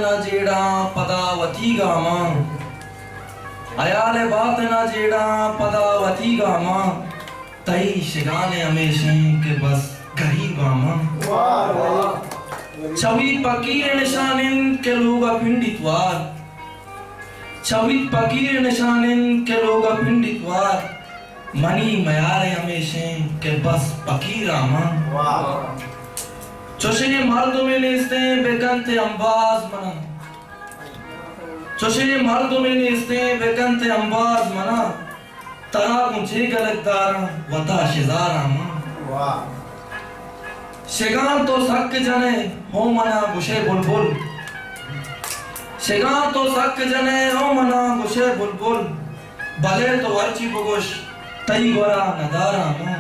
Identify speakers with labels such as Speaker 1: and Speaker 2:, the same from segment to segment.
Speaker 1: ना जेड़ा पदावती गामा अयाले बात ना जेड़ा पदावती गामा तई शिगाने हमेशे के बस गरीब आमा छवि पकीर निशानिन के लोग पिंडितवार छवि पकीर निशानिन के लोग पिंडितवार मनी मयारे हमेशे के बस पकीर आमा चोशे मर्दों में नेस्ते बेकंते अंबाज मना चोशे मर्दों में नेस्ते बेकंते अंबाज मना तरा मुझे गलतदार वता शिजारा मां शेगान तो सक जने हो मना गुशे बुलबुल शेगान तो सक जने हो मना गुशे बुलबुल भले तो अर्ची बगोश तई गोरा नदारा मां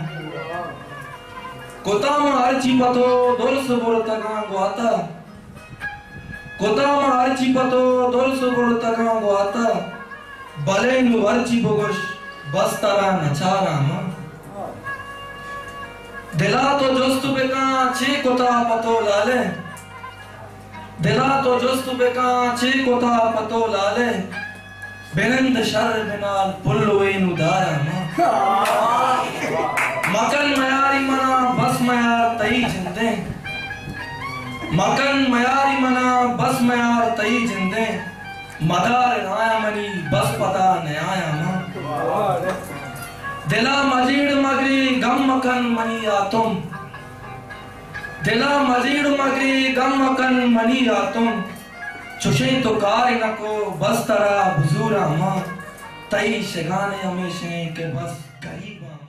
Speaker 1: कोताम अर्ची पतो दोल सुबुर तका गोआता कोताम अर्ची पतो दोल सुबुर तका गोआता भले नु अर्ची बगोश बस तारा नचारा मां दिला तो जोस्तु बेका छे कोता पतो लाले दिला तो जोस्तु बेका छे कोता पतो लाले बेनंद शर बिनाल पुल्लुए नु दारा मां मकन मयारी मना बस मयार तई जिंदे मकन मयारी मना बस मयार तई जिंदे मदार आया मनी बस पता न आया मां दिला मजीड़ मगरी गम मकन मनी आतुम दिला मजीड़ मगरी गम मकन मनी आतुम चुशे तो कार न को बस तरा बुजूरा मां तई शिगाने हमेशे के बस गरीबा